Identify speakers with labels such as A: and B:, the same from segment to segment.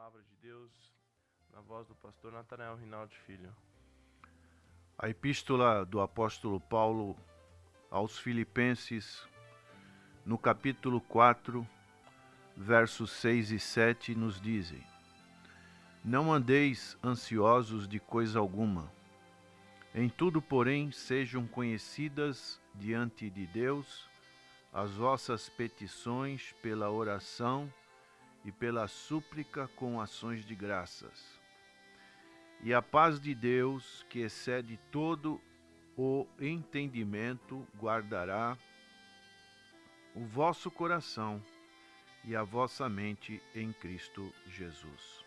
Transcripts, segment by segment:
A: Palavra de Deus, na voz do pastor Natanael Rinaldi Filho.
B: A epístola do apóstolo Paulo aos Filipenses, no capítulo 4, versos 6 e 7, nos dizem: Não andeis ansiosos de coisa alguma. Em tudo, porém, sejam conhecidas diante de Deus as vossas petições pela oração e pela súplica com ações de graças. E a paz de Deus, que excede todo o entendimento, guardará o vosso coração e a vossa mente em Cristo Jesus.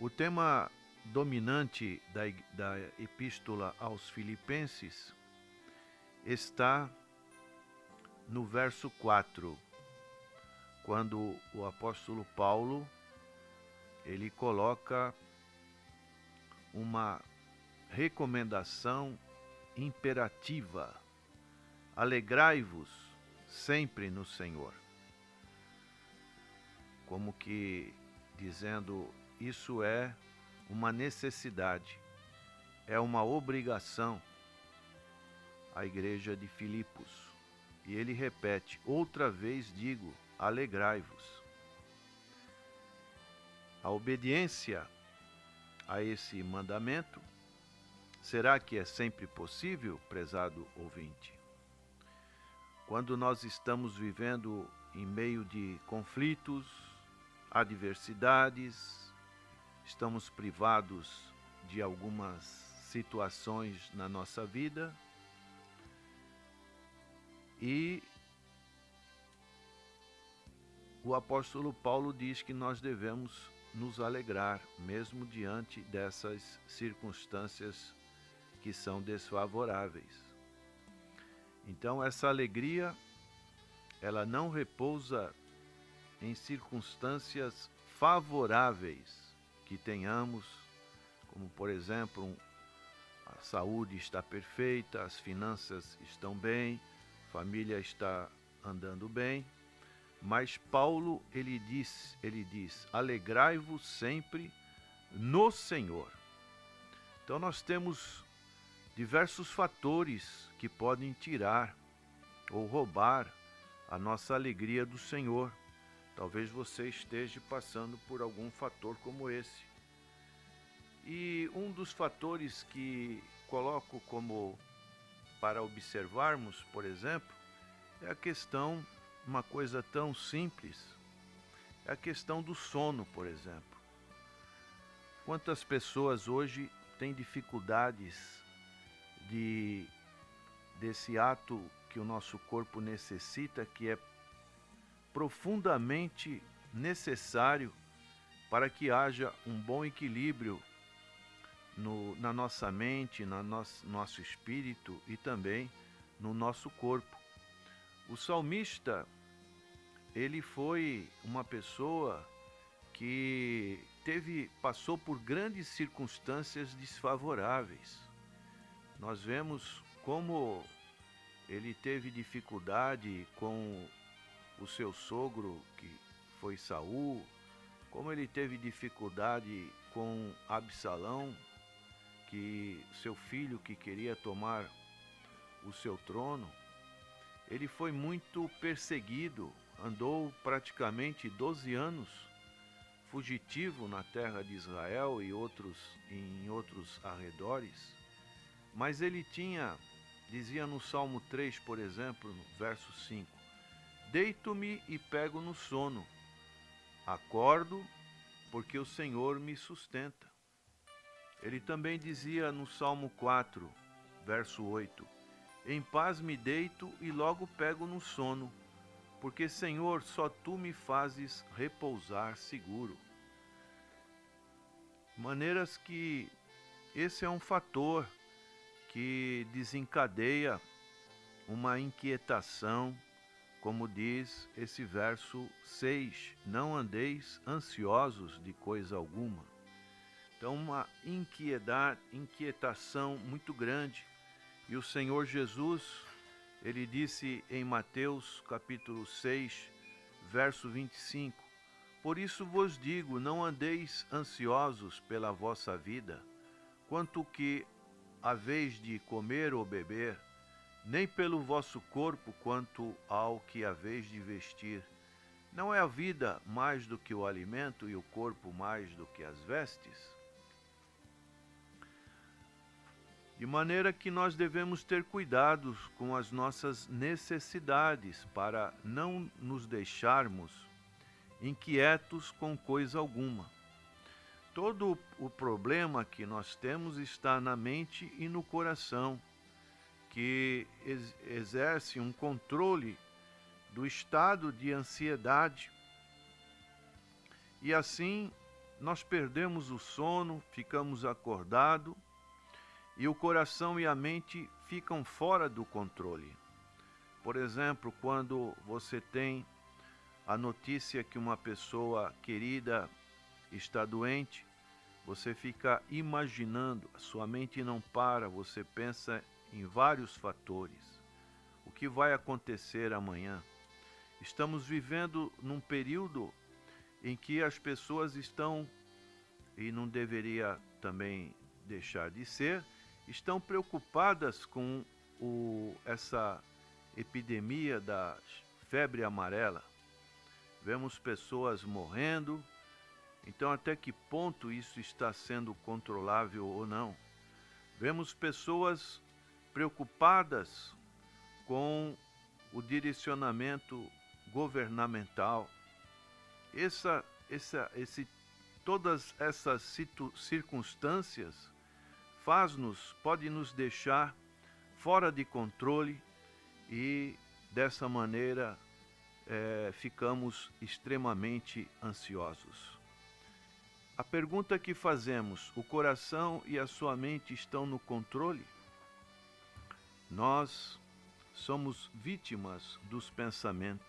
B: O tema dominante da epístola aos Filipenses está no verso 4, quando o apóstolo Paulo ele coloca uma recomendação imperativa: alegrai-vos sempre no Senhor. Como que dizendo, isso é uma necessidade, é uma obrigação à igreja de Filipos. E ele repete: outra vez digo, alegrai-vos. A obediência a esse mandamento, será que é sempre possível, prezado ouvinte? Quando nós estamos vivendo em meio de conflitos, adversidades, estamos privados de algumas situações na nossa vida e o apóstolo Paulo diz que nós devemos nos alegrar, mesmo diante dessas circunstâncias que são desfavoráveis. Então, essa alegria, ela não repousa em circunstâncias favoráveis que tenhamos, como, por exemplo, a saúde está perfeita, as finanças estão bem, a família está andando bem. Mas Paulo, ele diz, alegrai-vos sempre no Senhor. Então nós temos diversos fatores que podem tirar ou roubar a nossa alegria do Senhor. Talvez você esteja passando por algum fator como esse. E um dos fatores que coloco como para observarmos, por exemplo, é a questão, uma coisa tão simples, é a questão do sono, por exemplo. Quantas pessoas hoje têm dificuldades desse ato que o nosso corpo necessita, que é profundamente necessário para que haja um bom equilíbrio na nossa mente, no nosso espírito e também no nosso corpo. O salmista, ele foi uma pessoa que passou por grandes circunstâncias desfavoráveis. Nós vemos como ele teve dificuldade com o seu sogro, que foi Saul, como ele teve dificuldade com Absalão, que seu filho que queria tomar o seu trono. Ele foi muito perseguido, andou praticamente 12 anos fugitivo na terra de Israel e em outros arredores. Mas ele dizia no Salmo 3, por exemplo, no verso 5, deito-me e pego no sono, acordo porque o Senhor me sustenta. Ele também dizia no Salmo 4, verso 8, em paz me deito e logo pego no sono, porque, Senhor, só Tu me fazes repousar seguro. Maneiras que esse é um fator que desencadeia uma inquietação, como diz esse verso 6, não andeis ansiosos de coisa alguma. Então, uma inquietação muito grande. E o Senhor Jesus, ele disse em Mateus capítulo 6, verso 25, Por isso vos digo, não andeis ansiosos pela vossa vida, quanto que haveis de comer ou beber, nem pelo vosso corpo quanto ao que haveis de vestir. Não é a vida mais do que o alimento e o corpo mais do que as vestes? De maneira que nós devemos ter cuidados com as nossas necessidades para não nos deixarmos inquietos com coisa alguma. Todo o problema que nós temos está na mente e no coração, que exerce um controle do estado de ansiedade. E assim nós perdemos o sono, ficamos acordados e o coração e a mente ficam fora do controle. Por exemplo, quando você tem a notícia que uma pessoa querida está doente, você fica imaginando, a sua mente não para, você pensa em vários fatores. O que vai acontecer amanhã? Estamos vivendo num período em que as pessoas estão, e não deveria também deixar de ser, estão preocupadas com essa epidemia da febre amarela. Vemos pessoas morrendo. Então, até que ponto isso está sendo controlável ou não? Vemos pessoas preocupadas com o direcionamento governamental. Todas essas circunstâncias pode nos deixar fora de controle e, dessa maneira, ficamos extremamente ansiosos. A pergunta que fazemos: o coração e a sua mente estão no controle? Nós somos vítimas dos pensamentos.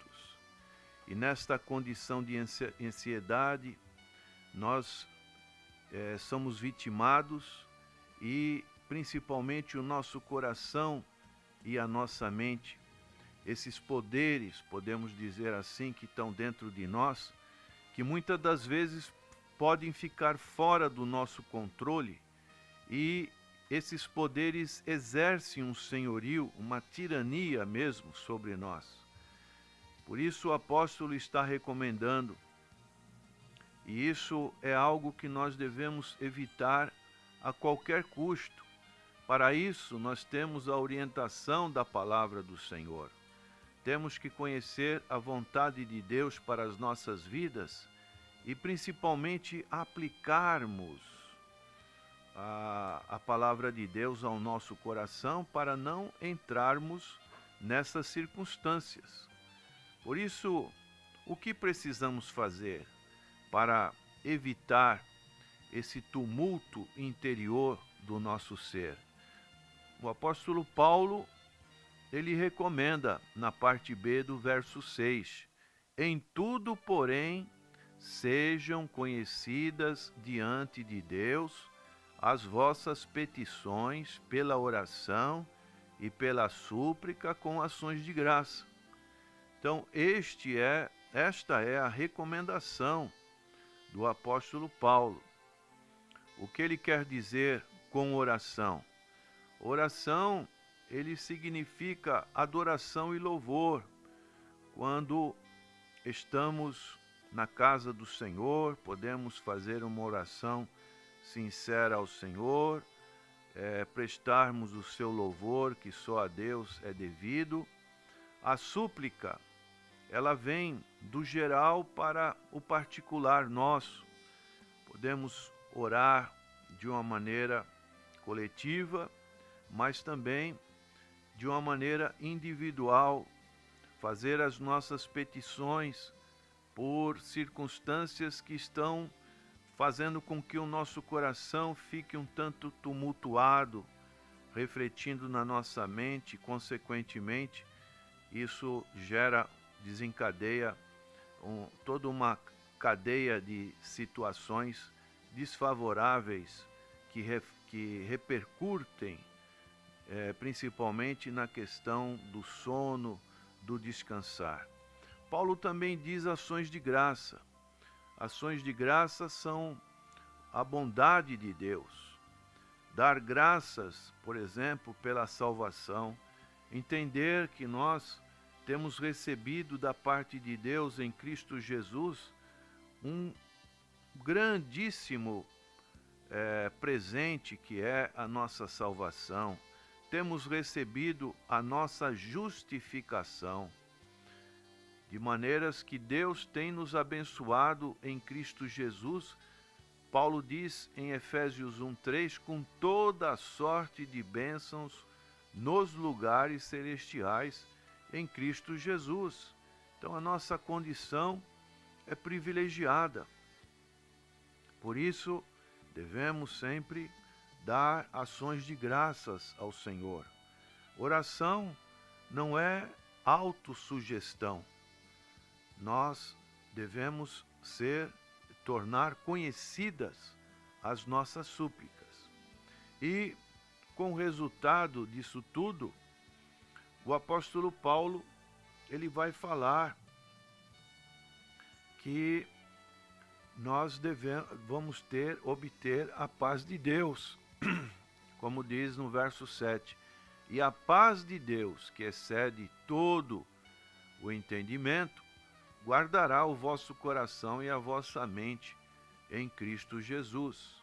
B: E nesta condição de ansiedade, nós somos vitimados e, principalmente, o nosso coração e a nossa mente, esses poderes, podemos dizer assim, que estão dentro de nós, que muitas das vezes podem ficar fora do nosso controle, e esses poderes exercem um senhorio, uma tirania mesmo sobre nós. Por isso o apóstolo está recomendando, e isso é algo que nós devemos evitar a qualquer custo. Para isso nós temos a orientação da palavra do Senhor. Temos que conhecer a vontade de Deus para as nossas vidas e principalmente aplicarmos a palavra de Deus ao nosso coração para não entrarmos nessas circunstâncias. Por isso, o que precisamos fazer para evitar esse tumulto interior do nosso ser? O apóstolo Paulo, ele recomenda na parte B do verso 6: em tudo, porém, sejam conhecidas diante de Deus as vossas petições pela oração e pela súplica com ações de graça. Então, esta é a recomendação do apóstolo Paulo. O que ele quer dizer com oração? Oração, ele significa adoração e louvor. Quando estamos na casa do Senhor, podemos fazer uma oração sincera ao Senhor, prestarmos o seu louvor, que só a Deus é devido. A súplica, ela vem do geral para o particular nosso. Podemos orar de uma maneira coletiva, mas também de uma maneira individual, fazer as nossas petições por circunstâncias que estão fazendo com que o nosso coração fique um tanto tumultuado, refletindo na nossa mente, consequentemente, isso desencadeia toda uma cadeia de situações desfavoráveis que repercutem principalmente na questão do sono, do descansar. Paulo também diz ações de graça. Ações de graça são a bondade de Deus. Dar graças, por exemplo, pela salvação. Entender que nós temos recebido da parte de Deus em Cristo Jesus um grandíssimo presente que é a nossa salvação. Temos recebido a nossa justificação, de maneiras que Deus tem nos abençoado em Cristo Jesus. Paulo diz em Efésios 1:3, com toda a sorte de bênçãos nos lugares celestiais em Cristo Jesus. Então a nossa condição é privilegiada. Por isso, devemos sempre dar ações de graças ao Senhor. Oração não é autossugestão. Nós devemos tornar conhecidas as nossas súplicas. E, com o resultado disso tudo, o apóstolo Paulo, ele vai falar que nós vamos obter a paz de Deus, como diz no verso 7. E a paz de Deus, que excede todo o entendimento, guardará o vosso coração e a vossa mente em Cristo Jesus.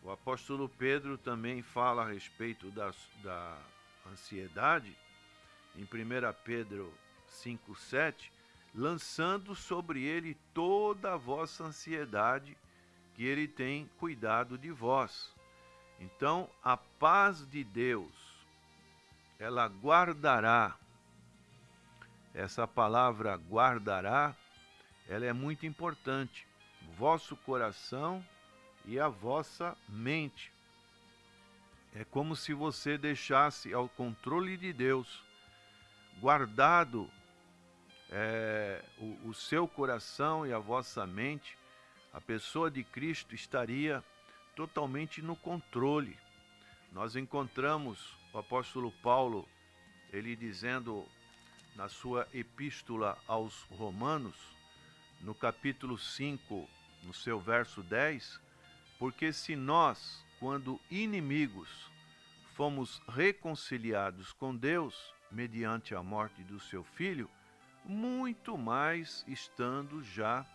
B: O apóstolo Pedro também fala a respeito da ansiedade, em 1 Pedro 5:7, lançando sobre ele toda a vossa ansiedade, que ele tem cuidado de vós. Então, a paz de Deus, ela guardará. Essa palavra guardará, ela é muito importante. O vosso coração e a vossa mente. É como se você deixasse ao controle de Deus, guardado o seu coração e a vossa mente. A pessoa de Cristo estaria totalmente no controle. Nós encontramos o apóstolo Paulo, ele dizendo na sua epístola aos Romanos, no capítulo 5, no seu verso 10, porque se nós, quando inimigos, fomos reconciliados com Deus mediante a morte do seu Filho, muito mais estando já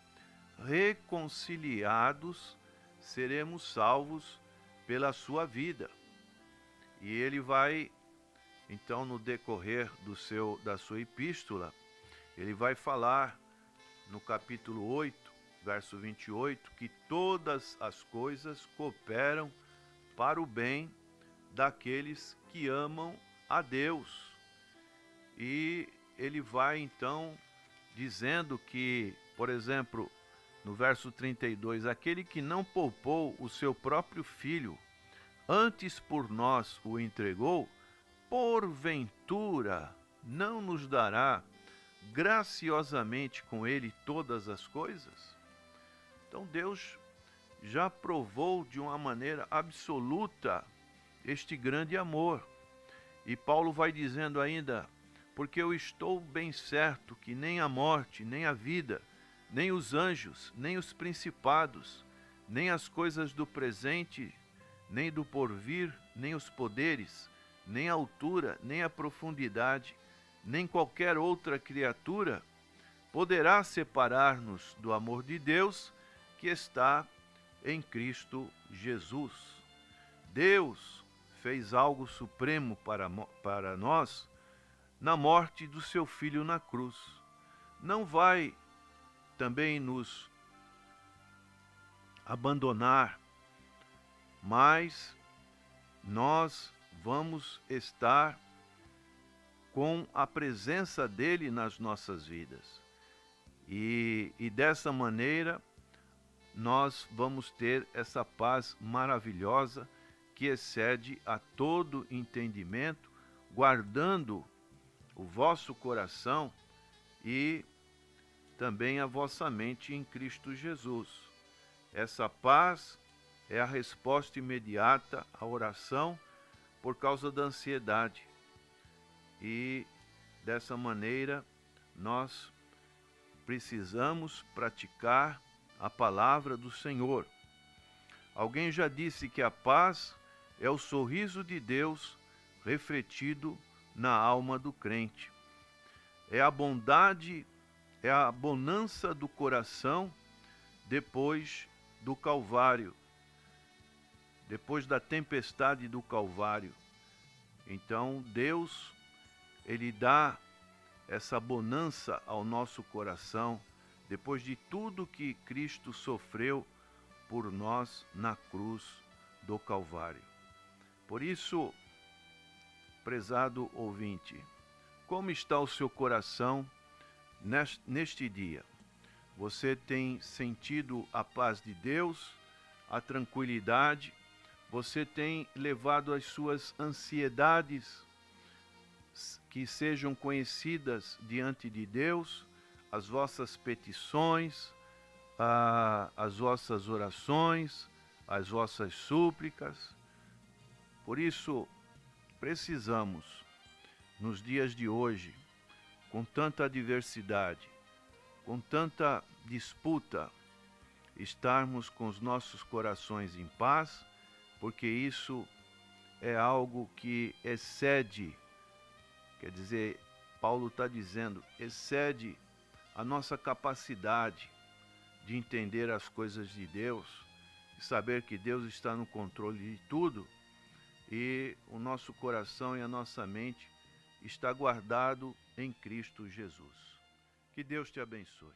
B: reconciliados, seremos salvos pela sua vida. E ele vai, então, no decorrer da sua epístola, ele vai falar no capítulo 8, verso 28, que todas as coisas cooperam para o bem daqueles que amam a Deus. E ele vai, então, dizendo que, por exemplo, no verso 32, aquele que não poupou o seu próprio filho, antes por nós o entregou, porventura não nos dará graciosamente com ele todas as coisas? Então Deus já provou de uma maneira absoluta este grande amor. E Paulo vai dizendo ainda, porque eu estou bem certo que nem a morte, nem a vida, nem os anjos, nem os principados, nem as coisas do presente, nem do porvir, nem os poderes, nem a altura, nem a profundidade, nem qualquer outra criatura poderá separar-nos do amor de Deus que está em Cristo Jesus. Deus fez algo supremo para nós na morte do seu Filho na cruz. Não vai também nos abandonar, mas nós vamos estar com a presença dele nas nossas vidas. E dessa maneira, nós vamos ter essa paz maravilhosa que excede a todo entendimento, guardando o vosso coração e também a vossa mente em Cristo Jesus. Essa paz é a resposta imediata à oração por causa da ansiedade. E dessa maneira nós precisamos praticar a palavra do Senhor. Alguém já disse que a paz é o sorriso de Deus refletido na alma do crente. É a bondade, é a bonança do coração depois do Calvário, depois da tempestade do Calvário. Então Deus, Ele dá essa bonança ao nosso coração depois de tudo que Cristo sofreu por nós na cruz do Calvário. Por isso, prezado ouvinte, como está o seu coração neste dia? Você tem sentido a paz de Deus, a tranquilidade? Você tem levado as suas ansiedades que sejam conhecidas diante de Deus, as vossas petições, as vossas orações, as vossas súplicas? Por isso, precisamos, nos dias de hoje, com tanta adversidade, com tanta disputa, estarmos com os nossos corações em paz, porque isso é algo que excede, quer dizer, Paulo está dizendo, excede a nossa capacidade de entender as coisas de Deus, e saber que Deus está no controle de tudo, e o nosso coração e a nossa mente está guardado em Cristo Jesus. Que Deus te abençoe.